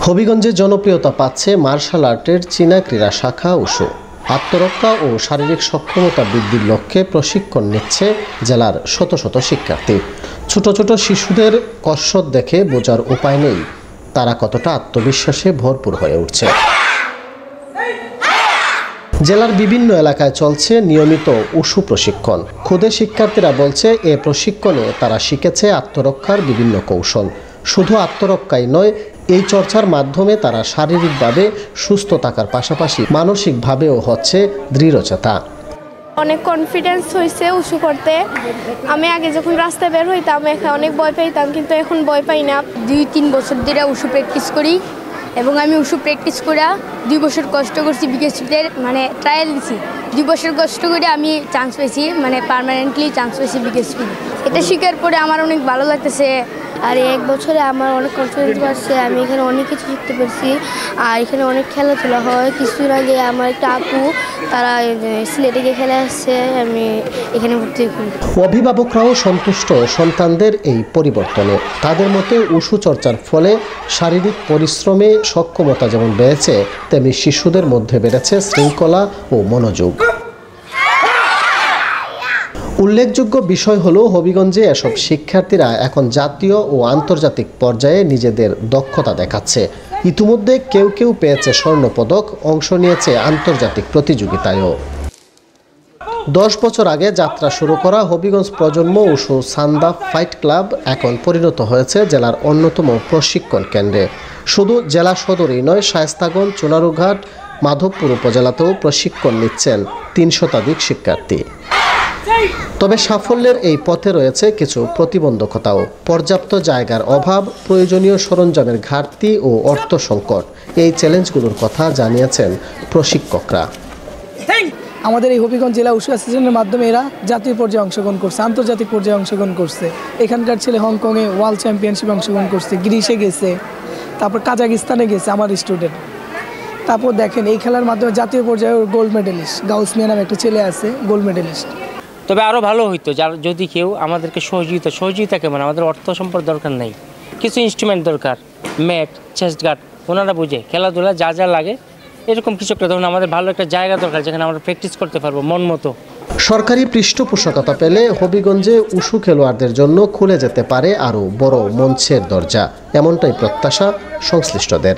হবিগঞ্জে জনপ্রিয়তা পাচ্ছে মার্শাল আর্টের চীনা ক্রীড়া শাখা উশু। আত্মরক্ষা ও শারীরিক সক্ষমতা বৃদ্ধির লক্ষ্যে প্রশিক্ষণ নিচ্ছে জেলার শত শত শিক্ষার্থী। ছোট ছোট শিশুদের কসরত দেখে বোঝার উপায় নেই তারা কতটা আত্মবিশ্বাসে ভরপুর হয়ে উঠছে। জেলার বিভিন্ন এলাকায় চলছে নিয়মিত উশু প্রশিক্ষণ। খুদে শিক্ষার্থীরা বলছে এ প্রশিক্ষণে তারা শিখেছে আত্মরক্ষার বিভিন্ন কৌশল। শুধু আত্মরক্ষাই নয়, এই চর্চার মাধ্যমে তারা শারীরিকভাবে সুস্থ থাকার পাশাপাশি মানসিকভাবেও হচ্ছে দৃঢ়চেতা। অনেক কনফিডেন্স হয়েছে উশু করতে। আমি আগে যখন রাস্তায় বের হইতাম অনেক ভয় পাইতাম, কিন্তু এখন ভয় পাই না। 2-3 বছর ধরে উশু প্র্যাকটিস করি এবং আমি উশু প্র্যাকটিস করে 2 বছর কষ্ট করছি, বিকেএসপিদের ট্রায়াল দিছি। 2 বছর কষ্ট করে আমি চান্স পেয়েছি, পার্মানেন্টলি চান্স পেয়েছি বিকেএসপি। এটা শিখার পরে আমার অনেক ভালো লাগতেছে। আর 1 বছরে আমার অনেক কনফিডেন্স বাড়ছে। আমি এখানে অনেক কিছু শিখতে পারছি। আর এখানে অনেক খেলাধুলা হয়। কিছুদিন আগে আমার একটা আপু তারা সিলেটে গিয়ে খেলে আসছে, আমি এখানে ভর্তি করি। অভিভাবকরাও সন্তুষ্ট সন্তানদের এই পরিবর্তনে। তাদের মতে উশু চর্চার ফলে শারীরিক পরিশ্রমে সক্ষমতা যেমন বেড়েছে, তেমনি শিশুদের মধ্যে বেড়েছে শৃঙ্খলা ও মনোযোগ। উল্লেখযোগ্য বিষয় হলো হবিগঞ্জে এসব শিক্ষার্থীরা এখন জাতীয় ও আন্তর্জাতিক পর্যায়ে নিজেদের দক্ষতা দেখাচ্ছে। ইতিমধ্যে কেউ কেউ পেয়েছে স্বর্ণপদক, অংশ নিয়েছে আন্তর্জাতিক প্রতিযোগিতায়ও। 10 বছর আগে যাত্রা শুরু করা হবিগঞ্জ প্রজন্ম উশু সান্দা ফাইট ক্লাব এখন পরিণত হয়েছে জেলার অন্যতম প্রশিক্ষণ কেন্দ্রে। শুধু জেলা সদরই নয়, শায়েস্তাগঞ্জ, চুনারুঘাট, মাধবপুর উপজেলাতেও প্রশিক্ষণ নিচ্ছেন 3 শতাধিক শিক্ষার্থী। তবে সাফল্যের এই পথে রয়েছে কিছু প্রতিবন্ধকতাও। পর্যাপ্ত জায়গার অভাব, প্রয়োজনীয় সরঞ্জামের ঘাটতি ও অর্থ সংকট, এই চ্যালেঞ্জগুলোর কথা জানিয়েছেন প্রশিক্ষকরা। আমাদের এই হবিগঞ্জ জেলা উশু অ্যাসোসিয়েশনের মাধ্যমে এরা জাতীয় পর্যায়ে অংশগ্রহণ করছে, আন্তর্জাতিক পর্যায়ে অংশগ্রহণ করছে। এখানকার ছেলে হংকংয়ে ওয়ার্ল্ড চ্যাম্পিয়নশিপে অংশগ্রহণ করছে, গ্রিসে গেছে, তারপর কাজাকিস্তানে গেছে আমার স্টুডেন্ট। তারপর দেখেন এই খেলার মাধ্যমে জাতীয় পর্যায়ে গোল্ড মেডেলিস্ট, গাউস মিয়া নামে একটা ছেলে আছে, গোল্ড মেডেলিস্ট। তবে আরও ভালো হইতো যদি কেউ আমাদেরকে সহযোগিতা কেমন, আমাদের অর্থ সম্পদ দরকার নেই, কিছু ইনস্ট্রুমেন্ট দরকার, ম্যাট, চেস্ট গার্ড, ওনারা বুঝে খেলাধুলা যা যা লাগে এরকম কিছু একটা। ধরুন আমাদের ভালো একটা জায়গা দরকার যেখানে আমরা প্র্যাকটিস করতে পারবো মন মতো। সরকারি পৃষ্ঠপোষকতা পেলে হবিগঞ্জে উশু খেলোয়াড়দের জন্য খুলে যেতে পারে আরও বড় মঞ্চের দরজা, এমনটাই প্রত্যাশা সংশ্লিষ্টদের।